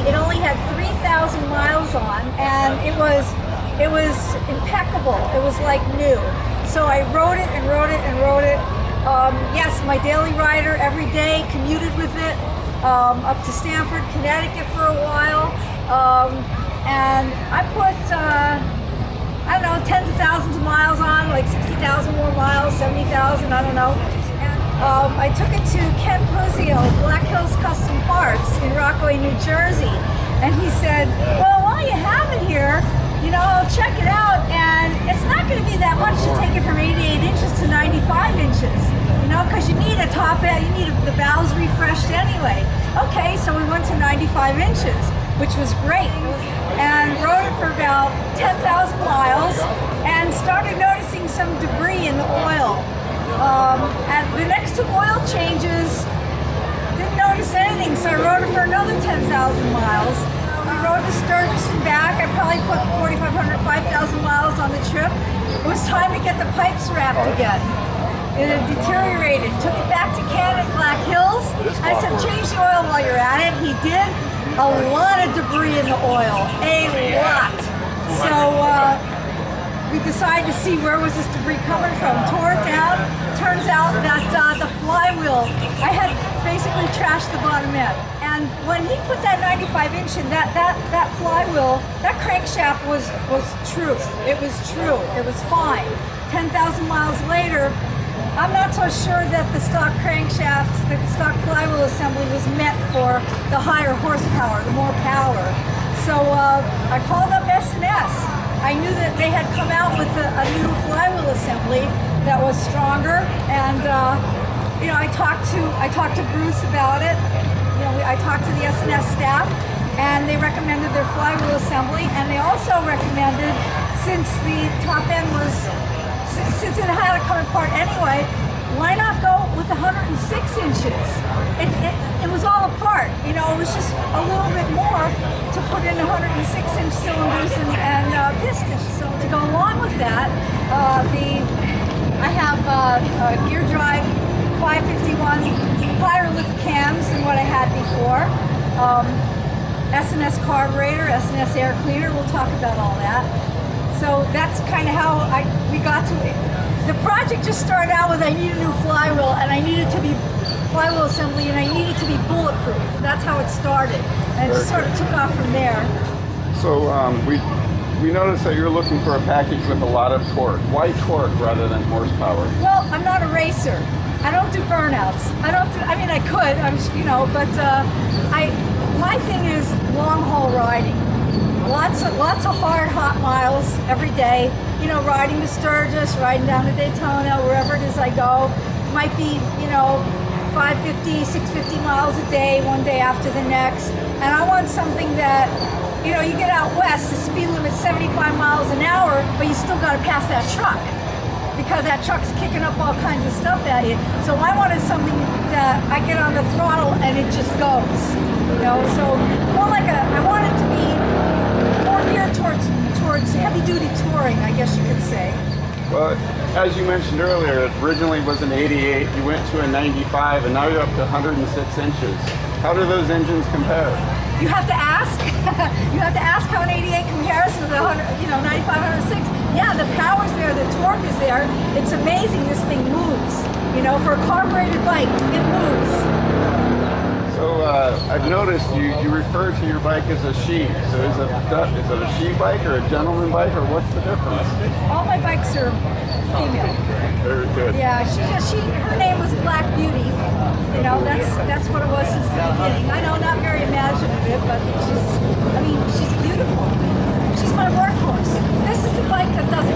It only had 3,000 miles on, and it was impeccable. It was like new. So I rode it and rode it and rode it. Yes, my daily rider every day, commuted with it up to Stamford, Connecticut for a while. And I put, I don't know, tens of thousands of miles on, like 60,000 more miles, 70,000, I don't know. And I took it to Ken Puzio, Black Hills Custom Parts in Rockaway, New Jersey. And he said, well, while you have it here, you know, I'll check it out, and it's not going to be that much to take it from 88 inches to 95 inches, you know, because you need a top end, you need the valves refreshed anyway. Okay, so we went to 95 inches, which was great, and rode it for about 10,000 miles, and started noticing some debris in the oil. And the next two oil changes, didn't notice anything, so I rode it for another 10,000 miles. We rode to Sturgis and back. I probably put 4,500, 5,000 miles on the trip. It was time to get the pipes wrapped again. It had deteriorated. Took it back to Ken at Black Hills. I said, change the oil while you're at it. He did. A lot of debris in the oil. A lot. So we decided to see where was this debris coming from. Tore it down. Turns out that the flywheel, I had basically trashed the bottom end. And when he put that 95 inch in, that flywheel, that crankshaft was true. It was true. It was fine. 10,000 miles later, I'm not so sure that the stock crankshaft, the stock flywheel assembly was meant for the higher horsepower, the more power. So I called up S&S. I knew that they had come out with a new flywheel assembly that was stronger, and you know, I talked to Bruce about it. You know, I talked to the S&S staff, and they recommended their flywheel assembly, and they also recommended, since the top end was, since it had to come apart anyway, why not go with 106 inches? It was all apart, you know, it was just a little bit more to put in 106-inch cylinders and pistons. So to go along with that, I have gear drive 551 higher lift cams than what I had before. S&S carburetor, S&S air cleaner, we'll talk about all that. So that's kind of how we got to it. The project just started out with I needed a new flywheel, and I needed to be flywheel assembly, and I needed to be bulletproof. That's how it started, and it just sort of took off from there. So we noticed that you're looking for a package with a lot of torque. Why torque rather than horsepower? Well, I'm not a racer. I don't do burnouts. I mean, I could, you know, but my thing is long haul riding. Lots of hard, hot miles every day. You know, riding to Sturgis, riding down to Daytona, wherever it is I go. Might be, you know, 550, 650 miles a day, one day after the next. And I want something that, you know, you get out west, the speed limit's 75 miles an hour, but you still got to pass that truck, because that truck's kicking up all kinds of stuff at you. So I wanted something that I get on the throttle and it just goes, you know. So more like I want it to be more geared towards heavy-duty touring, I guess you could say. Well, as you mentioned earlier, it originally was an 88, you went to a 95, and now you're up to 106 inches. How do those engines compare? You have to ask. You have to ask how an 88 compares to the 95, 106. Yeah, the power's there, the torque is there. It's amazing this thing moves. You know, for a carbureted bike, it moves. So I've noticed you refer to your bike as a she. So is it a she bike or a gentleman bike, or what's the difference? All my bikes are female. Very good. Yeah, her name was Black Beauty. You know, that's what it was since the beginning. I know, not very imaginative, but she's beautiful. She's my workhorse. This is the bike that does